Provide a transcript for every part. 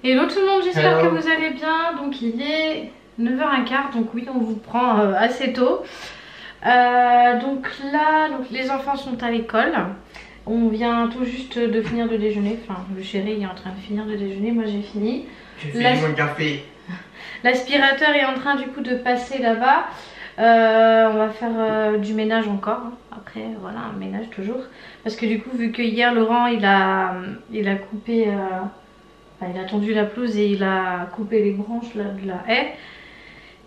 Hello tout le monde, j'espère que vous allez bien. Donc il est 9h15, donc oui on vous prend assez tôt. Donc là, les enfants sont à l'école. On vient tout juste de finir de déjeuner. Enfin le chéri est en train de finir de déjeuner, moi j'ai fini. J'ai fini mon café. L'aspirateur est en train du coup de passer là-bas. On va faire du ménage encore. Après voilà, un ménage toujours. Parce que du coup vu que hier Laurent il a coupé... Enfin, il a tendu la pelouse et il a coupé les branches là, de la haie.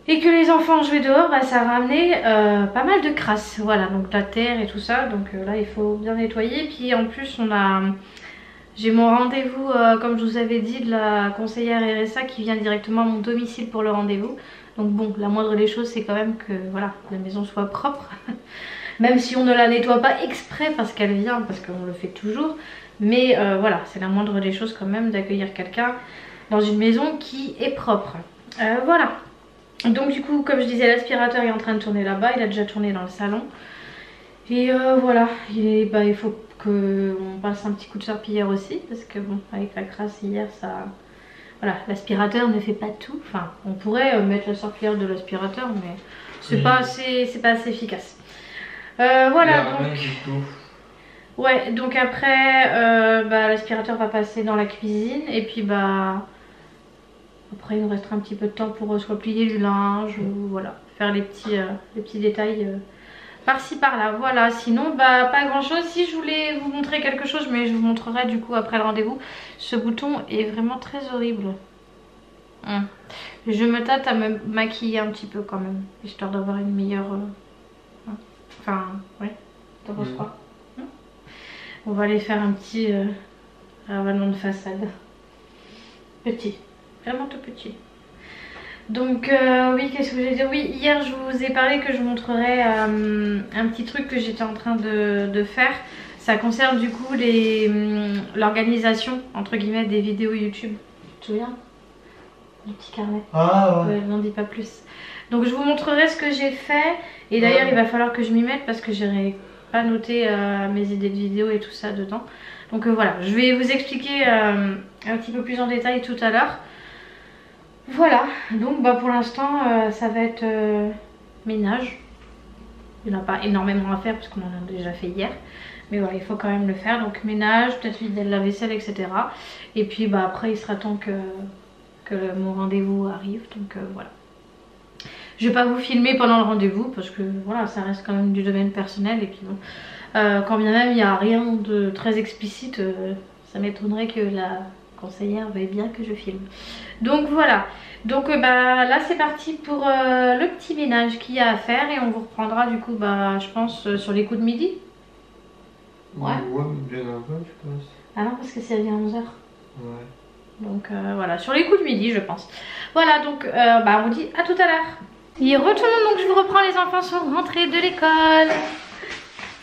Et que les enfants ont joué dehors, bah, ça a ramené pas mal de crasse. Voilà, donc la terre et tout ça. Donc là, il faut bien nettoyer. Puis en plus, j'ai mon rendez-vous, comme je vous avais dit, de la conseillère RSA qui vient directement à mon domicile pour le rendez-vous. Donc bon, la moindre des choses, c'est quand même que voilà, la maison soit propre. Même si on ne la nettoie pas exprès parce qu'elle vient, parce qu'on le fait toujours. Mais voilà, c'est la moindre des choses quand même d'accueillir quelqu'un dans une maison qui est propre. Voilà. Donc du coup, comme je disais, l'aspirateur est en train de tourner là-bas. Il a déjà tourné dans le salon. Et voilà, il faut qu'on passe un petit coup de serpillière aussi. Parce que bon, avec la crasse hier, ça... Voilà, l'aspirateur ne fait pas tout. Enfin, on pourrait mettre la serpillière de l'aspirateur, mais c'est pas assez efficace. Voilà, donc... Ouais, donc après, l'aspirateur va passer dans la cuisine et puis après il nous restera un petit peu de temps pour soit plier du linge ou voilà, faire les petits détails par-ci par-là. Voilà, sinon pas grand chose. Si je voulais vous montrer quelque chose, mais je vous montrerai du coup après le rendez-vous. Ce bouton est vraiment très horrible. Je me tâte à me maquiller un petit peu quand même, histoire d'avoir une meilleure... Enfin, ouais, t'en penses quoi? On va aller faire un petit ravalement de façade. Petit, vraiment tout petit. Donc oui, qu'est-ce que je voulais dire? Oui, hier je vous ai parlé que je vous montrerai un petit truc que j'étais en train de faire. Ça concerne du coup l'organisation entre guillemets des vidéos YouTube. Tu te souviens? Du petit carnet. Ah ouais. N'en dis pas plus. Donc je vous montrerai ce que j'ai fait. Et d'ailleurs il va falloir que je m'y mette parce que j'ai pas noté mes idées de vidéos et tout ça dedans. Donc voilà, je vais vous expliquer un petit peu plus en détail tout à l'heure. Voilà, donc pour l'instant ça va être ménage. Il n'y en a pas énormément à faire parce qu'on en a déjà fait hier. Mais voilà, il faut quand même le faire. Donc ménage, peut-être vider la vaisselle, etc. Et puis après il sera temps que mon rendez-vous arrive. Donc voilà. Je vais pas vous filmer pendant le rendez-vous parce que voilà, ça reste quand même du domaine personnel. Et puis bon, quand bien même il n'y a rien de très explicite, ça m'étonnerait que la conseillère veuille bien que je filme. Donc voilà, donc là c'est parti pour le petit ménage qu'il y a à faire. Et on vous reprendra du coup je pense sur les coups de midi. Ouais, bien avant je pense. Ah non, parce que c'est bien 11h. Ouais. Donc voilà, sur les coups de midi je pense. Voilà, donc on vous dit à tout à l'heure. Et retournons, donc je vous reprends, les enfants sont rentrés de l'école.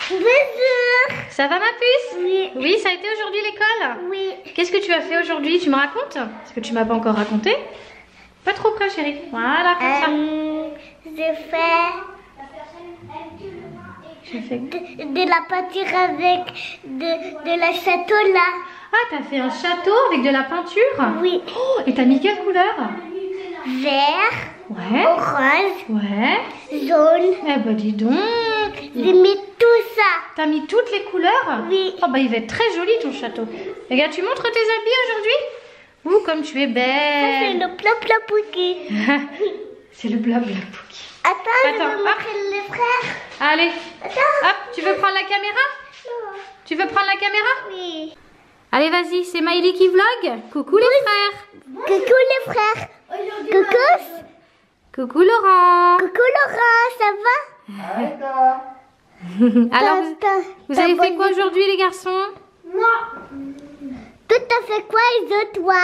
Bonjour. Ça va ma puce? Oui. Oui, ça a été aujourd'hui l'école? Oui. Qu'est-ce que tu as fait aujourd'hui? Tu me racontes? Parce que tu m'as pas encore raconté. Pas trop près chérie. Voilà, comme ça. J'ai fait de la peinture avec de la château là. Ah, t'as fait un château avec de la peinture? Oui. Oh, et t'as mis quelle couleur? Vert. Ouais. Orange. Ouais. Jaune. Eh bah dis donc. J'ai mis tout ça. T'as mis toutes les couleurs? Oui. Oh il va être très joli ton château. Regarde, tu montres tes habits aujourd'hui? Ouh, comme tu es Ça, c'est belle. le plat pouki. C'est le blabla Pouki. Attends, je Attends, vais montrer les frères. Allez, Attends. hop, tu veux prendre la caméra? Non. Tu veux prendre la caméra? Oui. Allez, vas-y, c'est Maëlie qui vlog. Coucou les frères. Coucou les frères. Coucou. Coucou Laurent. Coucou Laurent, ça va? Alors, vous avez fait quoi aujourd'hui les garçons? Non. Tout à fait quoi et toi?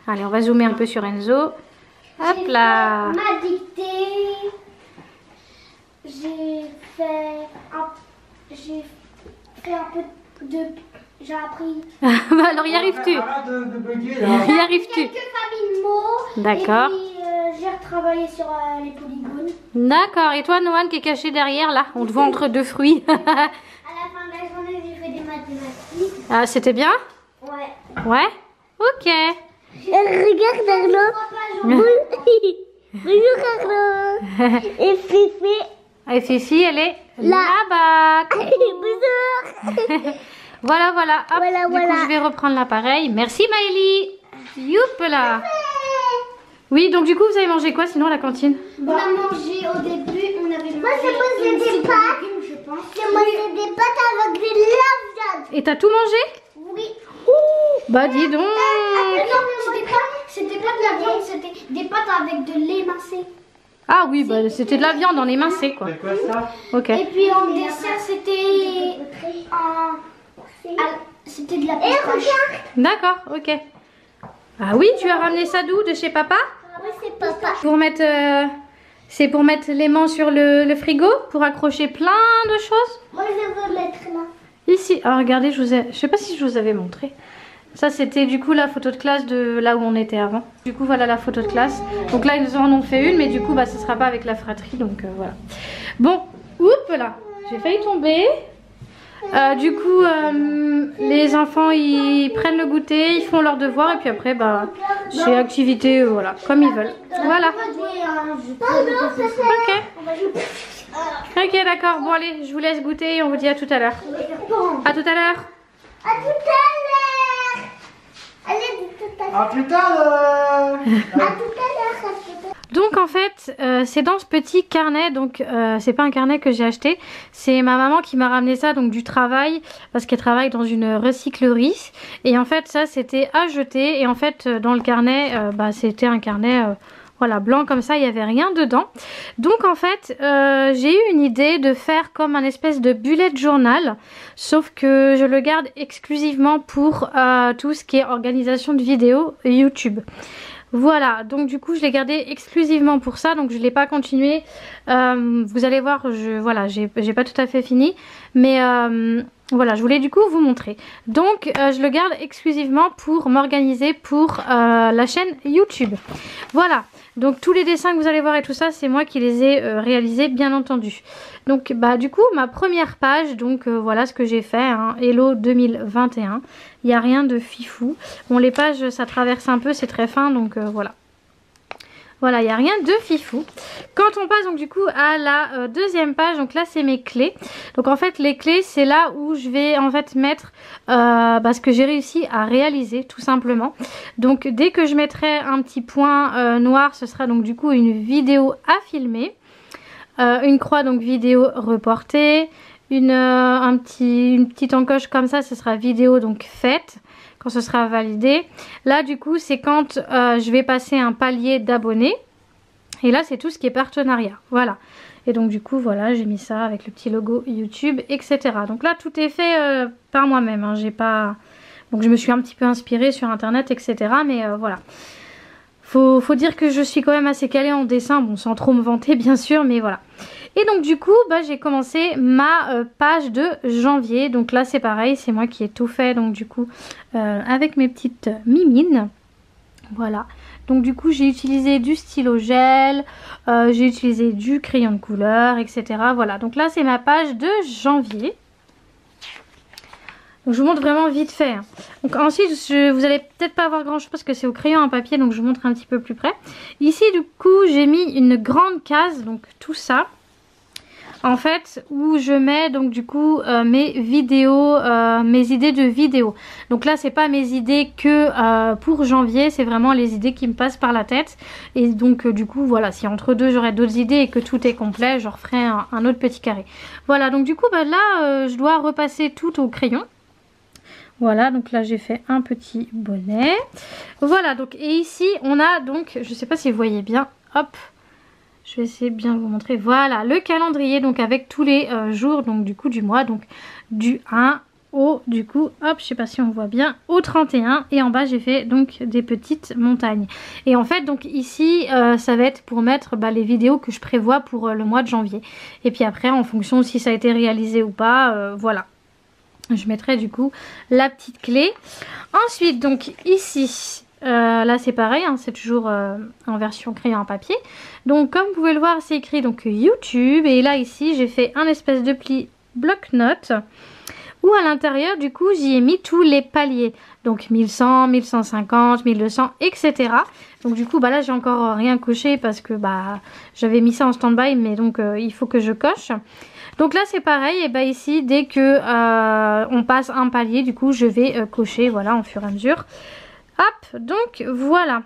Allez, on va zoomer un peu sur Enzo. Hop là. Ma dictée. J'ai fait un peu de... J'ai appris... Alors y arrives-tu? Arrête de bugger là. Y arrives-tu? Quelques familles de mots. D'accord. Et puis j'ai retravaillé sur les polygones. D'accord. Et toi Noan qui est caché derrière là? On te voit entre deux fruits. À la fin de la journée, j'ai fait des mathématiques. Ah, c'était bien? Ouais. Ouais. Ok. Regarde Arnaud. Bonjour Arnaud. Et Fifi. Et Fifi, elle est Là. là-bas. Bonjour. Voilà, voilà. Hop, Voilà, du coup, voilà. je vais reprendre l'appareil. Merci Maëlie. Youp là. Oui, donc du coup, vous avez mangé quoi sinon à la cantine? On a mangé au début, on avait mangé Moi j'ai une mangé des soupe de pâtes. légumes, je pense. J'ai mangé des pâtes avec de la viande. Et t'as tout mangé? Oui. Bah dis donc. Non, c'était pas de la viande, c'était des pâtes avec de lait émincé. Ah oui, bah c'était de la viande en émincé quoi. C'est quoi ça? Ok. Et puis en dessert, c'était c'était de la pistache. D'accord, ok. Ah oui, tu as ramené ça d'où? De chez papa? Oui, c'est papa. Pour mettre, c'est pour mettre l'aimant sur le frigo, pour accrocher plein de choses. Moi je veux mettre là. Ici, ah, regardez, je sais pas si je vous avais montré. Ça c'était du coup la photo de classe de là où on était avant. Du coup voilà la photo de classe. Donc là ils nous en ont fait une, mais du coup bah ce sera pas avec la fratrie, donc voilà. Bon, oups là, j'ai failli tomber. Du coup les enfants ils prennent le goûter, ils font leurs devoirs et puis après bah c'est activité voilà comme ils veulent. Voilà. Ok. Ok d'accord, bon allez, je vous laisse goûter et on vous dit à tout à l'heure. À tout à l'heure. À tout à l'heure. Allez, tout à l'heure. À plus tard. À tout à l'heure. À tout à l'heure. Donc en fait c'est dans ce petit carnet, donc c'est pas un carnet que j'ai acheté, c'est ma maman qui m'a ramené ça donc du travail parce qu'elle travaille dans une recyclerie et en fait ça c'était à jeter et en fait dans le carnet bah, c'était un carnet voilà blanc comme ça, il n'y avait rien dedans. Donc en fait j'ai eu une idée de faire comme un espèce de bullet journal, sauf que je le garde exclusivement pour tout ce qui est organisation de vidéos YouTube. Voilà, donc du coup je l'ai gardé exclusivement pour ça, donc je ne l'ai pas continué. Vous allez voir, voilà, j'ai pas tout à fait fini, mais voilà, je voulais du coup vous montrer. Donc je le garde exclusivement pour m'organiser pour la chaîne YouTube. Voilà, donc tous les dessins que vous allez voir et tout ça, c'est moi qui les ai réalisés bien entendu. Donc bah du coup ma première page, donc voilà ce que j'ai fait, hein, Hello 2021. Il n'y a rien de fifou. Bon les pages ça traverse un peu, c'est très fin donc voilà. Voilà, il n'y a rien de fifou. Quand on passe donc du coup à la deuxième page, donc là c'est mes clés. Donc en fait les clés c'est là où je vais en fait mettre ce que j'ai réussi à réaliser tout simplement. Donc dès que je mettrai un petit point noir, ce sera donc du coup une vidéo à filmer. Une croix donc vidéo reportée. Une petite encoche comme ça, ce sera vidéo donc faite. Quand ce sera validé. Là du coup c'est quand je vais passer un palier d'abonnés. Et là c'est tout ce qui est partenariat. Voilà. Et donc du coup voilà, j'ai mis ça avec le petit logo YouTube, etc. Donc là tout est fait par moi-même. Hein. J'ai pas. Donc je me suis un petit peu inspirée sur internet, etc. Mais voilà. Faut dire que je suis quand même assez calée en dessin. Bon, sans trop me vanter bien sûr, mais voilà. Et donc du coup bah, j'ai commencé ma page de janvier. Donc là c'est pareil, c'est moi qui ai tout fait donc du coup avec mes petites mimines. Voilà, donc du coup j'ai utilisé du stylo gel, j'ai utilisé du crayon de couleur, etc. Voilà, donc là c'est ma page de janvier. Donc je vous montre vraiment vite fait. Hein. Donc ensuite vous allez peut-être pas avoir grand chose parce que c'est au crayon à papier, donc je vous montre un petit peu plus près. Ici du coup j'ai mis une grande case, donc tout ça. En fait où je mets donc du coup mes vidéos, mes idées de vidéos. Donc là c'est pas mes idées que pour janvier, c'est vraiment les idées qui me passent par la tête. Et donc du coup voilà, si entre deux j'aurais d'autres idées et que tout est complet, je referai un autre petit carré. Voilà, donc du coup bah, là je dois repasser tout au crayon. Voilà, donc là j'ai fait un petit bonnet. Voilà, donc et ici on a donc, je sais pas si vous voyez bien, hop. Je vais essayer de bien vous montrer. Voilà le calendrier donc avec tous les jours donc du coup du mois, donc du 1 au du coup hop, je sais pas si on voit bien, au 31 et en bas j'ai fait donc des petites montagnes. Et en fait donc ici ça va être pour mettre les vidéos que je prévois pour le mois de janvier. Et puis après en fonction si ça a été réalisé ou pas, voilà. Je mettrai du coup la petite clé. Ensuite donc ici là c'est pareil, hein, c'est toujours en version crayon à papier. Donc comme vous pouvez le voir c'est écrit donc YouTube. Et là ici j'ai fait un espèce de pli bloc-notes où à l'intérieur du coup j'y ai mis tous les paliers. Donc 1100, 1150, 1200, etc. Donc du coup bah là j'ai encore rien coché parce que bah j'avais mis ça en stand-by, mais donc il faut que je coche. Donc là c'est pareil, et bah ici dès que on passe un palier, du coup je vais cocher, voilà, en fur et à mesure. Hop, donc voilà.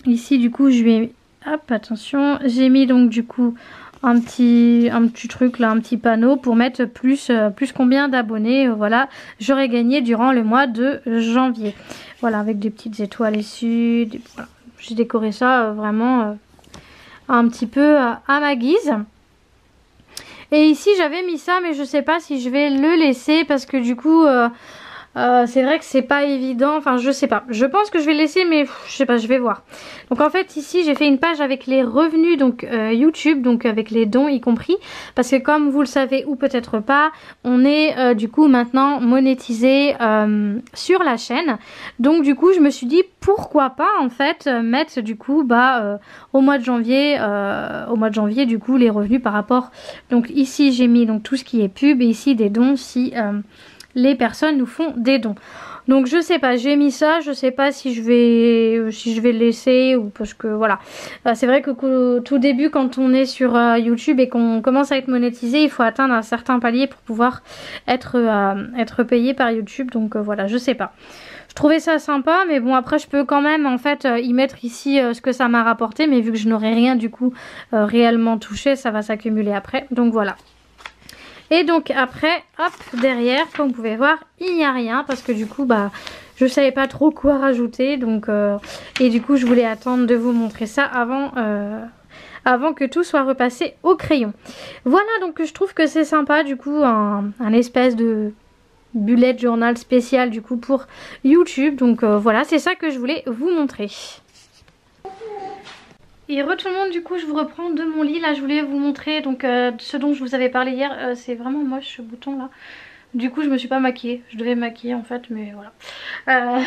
Ici du coup je vais, hop, attention, j'ai mis donc du coup un petit truc là, un petit panneau pour mettre plus combien d'abonnés, voilà, j'aurais gagné durant le mois de janvier. Voilà, avec des petites étoiles issues, voilà. J'ai décoré ça vraiment un petit peu à ma guise. Et ici j'avais mis ça, mais je sais pas si je vais le laisser parce que du coup c'est vrai que c'est pas évident, enfin je sais pas, je pense que je vais le laisser, mais je sais pas, je vais voir. Donc en fait ici j'ai fait une page avec les revenus, donc YouTube, donc avec les dons y compris, parce que comme vous le savez ou peut-être pas, on est du coup maintenant monétisé sur la chaîne. Donc du coup je me suis dit pourquoi pas en fait mettre du coup au mois de janvier du coup les revenus par rapport, donc ici j'ai mis donc tout ce qui est pub et ici des dons si les personnes nous font des dons. Donc je sais pas, j'ai mis ça, je sais pas si je vais le laisser ou parce que voilà. C'est vrai que tout début quand on est sur YouTube et qu'on commence à être monétisé, il faut atteindre un certain palier pour pouvoir être payé par YouTube. Donc voilà, je sais pas. Je trouvais ça sympa, mais bon après je peux quand même en fait y mettre ici ce que ça m'a rapporté, mais vu que je n'aurai rien du coup réellement touché, ça va s'accumuler après. Donc voilà. Et donc après, hop, derrière, comme vous pouvez voir, il n'y a rien parce que du coup, je savais pas trop quoi rajouter. Donc, et du coup, je voulais attendre de vous montrer ça avant que tout soit repassé au crayon. Voilà, donc je trouve que c'est sympa, du coup, un espèce de bullet journal spécial du coup pour YouTube. Donc voilà, c'est ça que je voulais vous montrer. Et re tout le monde, du coup je vous reprends de mon lit. Là je voulais vous montrer donc ce dont je vous avais parlé hier. C'est vraiment moche ce bouton là. Du coup je me suis pas maquillée. Je devais me maquiller en fait, mais voilà.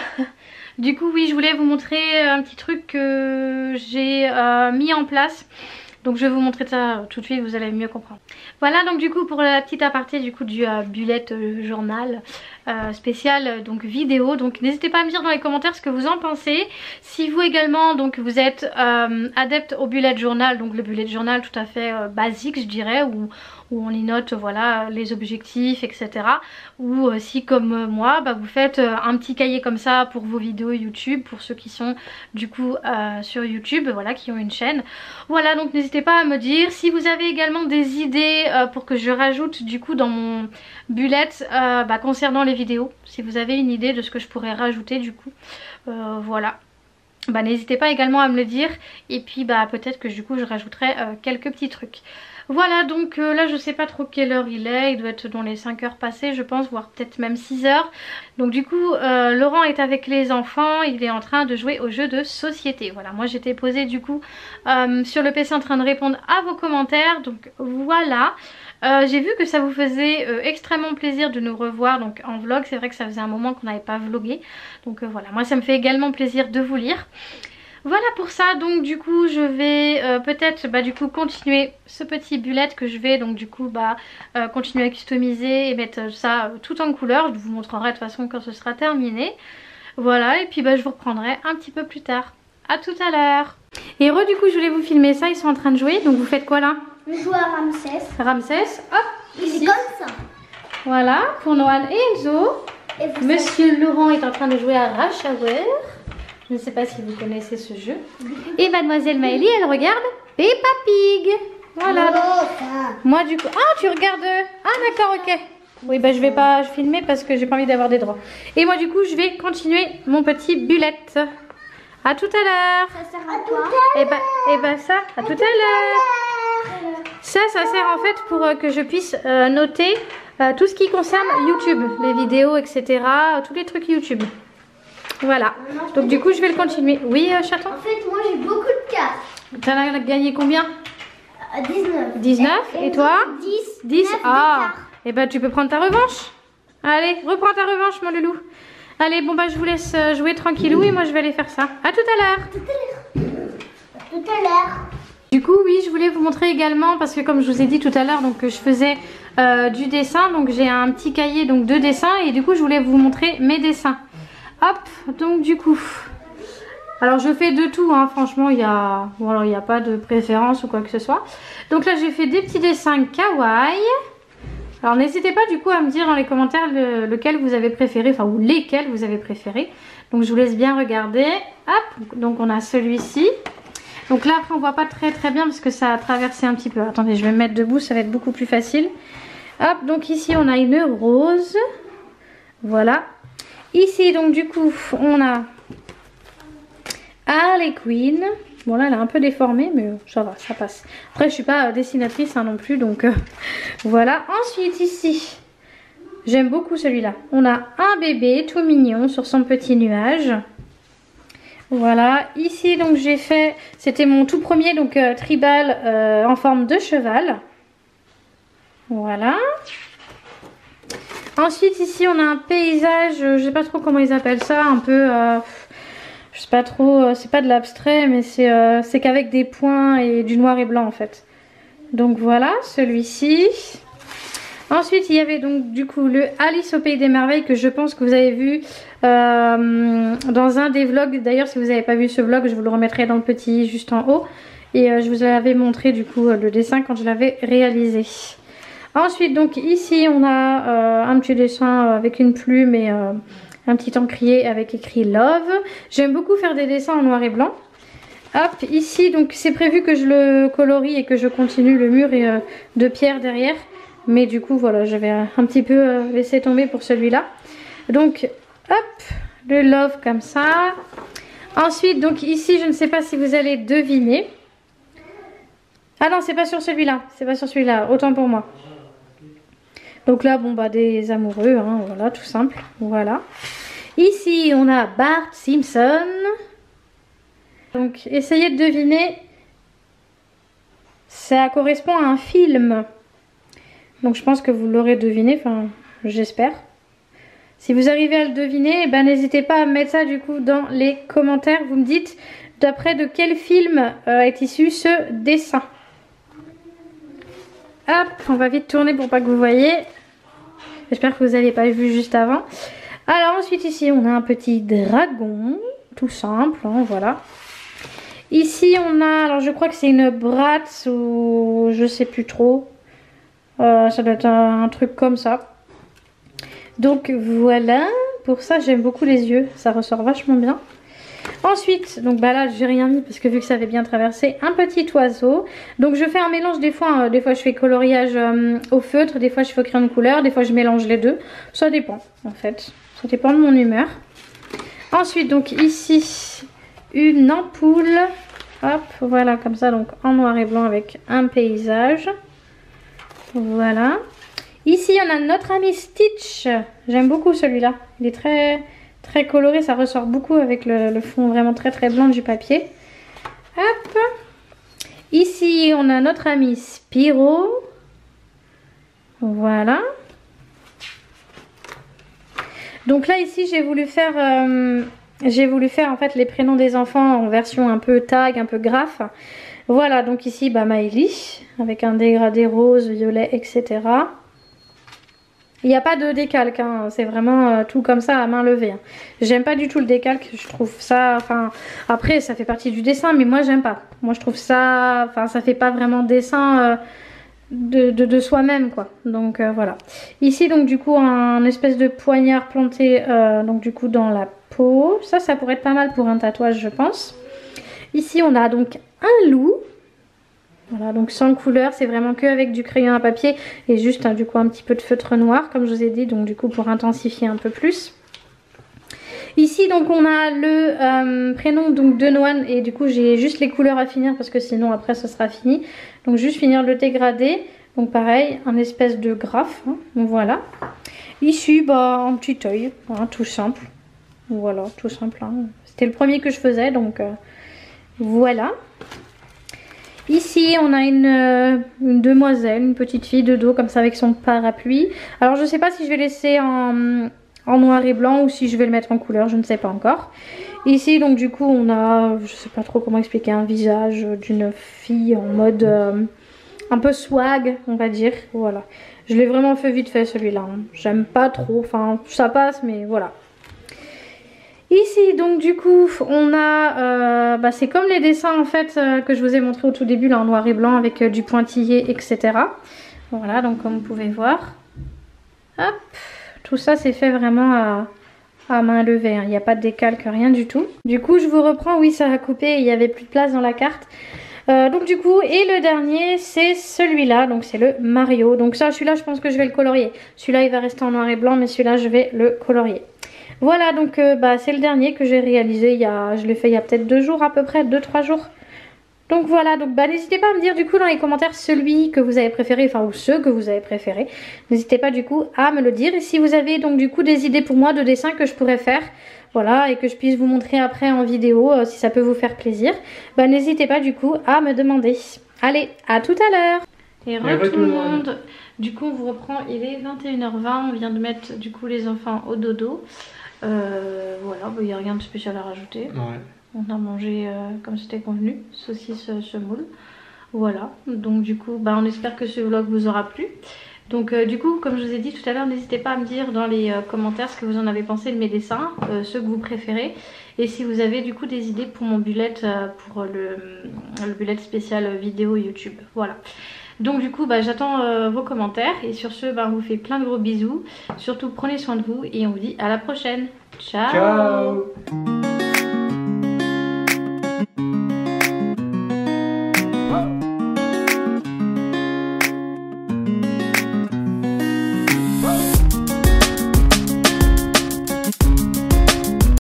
Du coup oui, je voulais vous montrer un petit truc que j'ai mis en place. Donc je vais vous montrer ça tout de suite, vous allez mieux comprendre. Voilà, donc du coup pour la petite aparté du coup du bullet journal spécial donc vidéo. Donc n'hésitez pas à me dire dans les commentaires ce que vous en pensez. Si vous également donc vous êtes adepte au bullet journal, donc le bullet journal tout à fait basique je dirais, où on y note voilà les objectifs etc. Ou si comme moi vous faites un petit cahier comme ça pour vos vidéos YouTube, pour ceux qui sont du coup sur YouTube, voilà, qui ont une chaîne. Voilà, donc n'hésitez pas à me dire si vous avez également des idées pour que je rajoute du coup dans mon bullet concernant les vidéos. Si vous avez une idée de ce que je pourrais rajouter du coup, voilà. N'hésitez pas également à me le dire et puis peut-être que du coup je rajouterai quelques petits trucs. Voilà, donc là je sais pas trop quelle heure il doit être dans les 5 heures passées je pense, voire peut-être même 6 heures. Donc du coup Laurent est avec les enfants, il est en train de jouer au jeu de société. Voilà, moi j'étais posée du coup sur le PC en train de répondre à vos commentaires. Donc voilà, j'ai vu que ça vous faisait extrêmement plaisir de nous revoir donc en vlog. C'est vrai que ça faisait un moment qu'on n'avait pas vlogué. Donc voilà, moi ça me fait également plaisir de vous lire. Voilà pour ça, donc du coup je vais peut-être du coup continuer ce petit bullet que je vais donc du coup continuer à customiser et mettre ça tout en couleur. Je vous montrerai de toute façon quand ce sera terminé. Voilà, et puis je vous reprendrai un petit peu plus tard. À tout à l'heure. Et du coup je voulais vous filmer ça, ils sont en train de jouer. Donc vous faites quoi là? Je joue à Ramsès. Ramsès, hop, C'est comme ça. voilà, pour Noan et Enzo. Et Monsieur Laurent est en train de jouer à Rush Hour. Je ne sais pas si vous connaissez ce jeu. Et mademoiselle Maëlie, elle regarde Peppa Pig. Voilà. Moi du coup... Ah, tu regardes... Ah d'accord, ok. Oui, je vais pas filmer parce que j'ai pas envie d'avoir des droits. Et moi du coup, je vais continuer mon petit bullet. À tout à l'heure. ça sert à quoi? Ça, à tout à l'heure. Ça sert en fait pour que je puisse noter tout ce qui concerne YouTube. Les vidéos, etc. Tous les trucs YouTube. Voilà, donc du coup je vais le continuer. Oui chaton? En fait moi j'ai beaucoup de cartes. T'en as gagné combien? 19. 19 et toi? 10. 10. Ah, et tu peux prendre ta revanche. Allez, reprends ta revanche mon loulou. Allez, bon je vous laisse jouer tranquillou et moi je vais aller faire ça. À tout à l'heure. Tout à l'heure. Du coup oui, je voulais vous montrer également parce que comme je vous ai dit tout à l'heure, donc je faisais du dessin, donc j'ai un petit cahier donc de dessin et du coup je voulais vous montrer mes dessins. Hop, donc du coup, alors je fais de tout, hein, franchement il y a pas de préférence ou quoi que ce soit. Donc là j'ai fait des petits dessins kawaii. Alors n'hésitez pas du coup à me dire dans les commentaires lequel vous avez préféré, enfin ou lesquels vous avez préféré. Donc je vous laisse bien regarder. Hop, donc on a celui-ci. Donc là après on voit pas très bien parce que ça a traversé un petit peu. Attendez, je vais me mettre debout, ça va être beaucoup plus facile. Hop, donc ici on a une rose. Voilà. Ici donc du coup on a Harley Quinn. Bon là elle est un peu déformée mais ça va, ça passe. Après je suis pas dessinatrice hein, non plus donc voilà. Ensuite ici, j'aime beaucoup celui-là. On a un bébé tout mignon sur son petit nuage. Voilà, ici donc j'ai fait, c'était mon tout premier donc tribal en forme de cheval. Voilà. Ensuite ici on a un paysage, je sais pas trop comment ils appellent ça, un peu, je sais pas trop, c'est pas de l'abstrait mais c'est qu'avec des points et du noir et blanc en fait. Donc voilà, celui-ci. Ensuite il y avait donc du coup le Alice au Pays des Merveilles que je pense que vous avez vu dans un des vlogs. D'ailleurs si vous n'avez pas vu ce vlog je vous le remettrai dans le petit juste en haut. Et je vous avais montré du coup le dessin quand je l'avais réalisé. Ensuite donc ici on a un petit dessin avec une plume et un petit encrier avec écrit Love. J'aime beaucoup faire des dessins en noir et blanc. Hop, ici donc c'est prévu que je le colorie et que je continue le mur et de pierre derrière. Mais du coup voilà, je vais un petit peu laisser tomber pour celui-là. Donc hop, le Love comme ça. Ensuite donc ici je ne sais pas si vous allez deviner. Ah non, c'est pas sur celui-là, c'est pas sur celui-là, autant pour moi. Donc là bon bah des amoureux, hein, voilà, tout simple, voilà. Ici on a Bart Simpson. Donc essayez de deviner. Ça correspond à un film. Donc je pense que vous l'aurez deviné, enfin j'espère. Si vous arrivez à le deviner, ben, n'hésitez pas à mettre ça du coup dans les commentaires. Vous me dites d'après de quel film est issu ce dessin. Hop, on va vite tourner pour pas que vous voyez. J'espère que vous n'avez pas vu juste avant. Alors ensuite ici on a un petit dragon, tout simple, hein, voilà. Ici on a, alors je crois que c'est une Bratz ou je sais plus trop. Ça doit être un truc comme ça. Donc voilà, pour ça j'aime beaucoup les yeux, ça ressort vachement bien. Ensuite, donc bah là j'ai rien mis parce que vu que ça avait bien traversé, un petit oiseau. Donc je fais un mélange des fois je fais coloriage au feutre, des fois je fais au crayon de couleur, des fois je mélange les deux. Ça dépend en fait, ça dépend de mon humeur. Ensuite donc ici une ampoule, hop voilà comme ça, donc en noir et blanc avec un paysage. Voilà. Ici on a notre ami Stitch, j'aime beaucoup celui-là, il est très coloré, ça ressort beaucoup avec le fond vraiment très blanc du papier. Hop. Ici on a notre ami Spyro. Voilà. Donc là ici j'ai voulu faire en fait les prénoms des enfants en version un peu tag, un peu graphe. Voilà, donc ici bah Miley avec un dégradé rose, violet, etc. Il n'y a pas de décalque, hein. C'est vraiment tout comme ça à main levée. Hein. J'aime pas du tout le décalque, je trouve ça, enfin, après ça fait partie du dessin, mais moi j'aime pas. Moi je trouve ça, enfin ça fait pas vraiment dessin de soi-même quoi. Donc voilà. Ici donc du coup un espèce de poignard planté donc du coup dans la peau. Ça pourrait être pas mal pour un tatouage je pense. Ici on a donc un loup. Voilà, donc sans couleur, c'est vraiment que avec du crayon à papier et juste du coup un petit peu de feutre noir comme je vous ai dit, donc du coup pour intensifier un peu plus. Ici donc on a le prénom donc de Noan et du coup j'ai juste les couleurs à finir parce que sinon après ce sera fini. Donc juste finir le dégradé, donc pareil un espèce de graphe, hein, donc voilà. Ici bah un petit œil, hein, tout simple, voilà tout simple, hein. C'était le premier que je faisais donc voilà. Ici on a une demoiselle, une petite fille de dos comme ça avec son parapluie. Alors je sais pas si je vais laisser en noir et blanc ou si je vais le mettre en couleur, je ne sais pas encore. Ici donc du coup on a, je sais pas trop comment expliquer, un visage d'une fille en mode un peu swag on va dire, voilà. Je l'ai vraiment fait vite fait celui-là, hein. J'aime pas trop, enfin ça passe mais voilà. Ici donc du coup on a, c'est comme les dessins en fait que je vous ai montré au tout début là en noir et blanc avec du pointillé etc. Voilà donc comme vous pouvez voir, hop, tout ça c'est fait vraiment à main levée, hein. Il n'y a pas de décalque, rien du tout. Du coup je vous reprends, oui ça a coupé, il n'y avait plus de place dans la carte. Donc du coup, et le dernier c'est celui-là, donc c'est le Mario. Donc ça, celui-là je pense que je vais le colorier. Celui-là il va rester en noir et blanc, mais celui-là je vais le colorier. Voilà, donc c'est le dernier que j'ai réalisé, je l'ai fait il y a peut-être 2 jours à peu près, 2-3 jours. Donc voilà, donc n'hésitez pas à me dire du coup dans les commentaires celui que vous avez préféré, enfin ou ceux que vous avez préférés. N'hésitez pas du coup à me le dire. Et si vous avez donc du coup des idées pour moi de dessins que je pourrais faire, voilà, et que je puisse vous montrer après en vidéo si ça peut vous faire plaisir, n'hésitez pas du coup à me demander. Allez, à tout à l'heure. Et re tout le monde. Du coup on vous reprend, il est 21h20, on vient de mettre du coup les enfants au dodo. Voilà, il n'y a rien de spécial à rajouter. Ouais. On a mangé comme c'était convenu, saucisse semoule. Voilà, donc du coup on espère que ce vlog vous aura plu. Donc du coup comme je vous ai dit tout à l'heure, n'hésitez pas à me dire dans les commentaires ce que vous en avez pensé de mes dessins, ceux que vous préférez. Et si vous avez du coup des idées pour mon bullet, pour le bullet spécial vidéo YouTube. Voilà. Donc du coup j'attends vos commentaires. Et sur ce on vous fait plein de gros bisous. Surtout prenez soin de vous et on vous dit à la prochaine. Ciao, Ciao.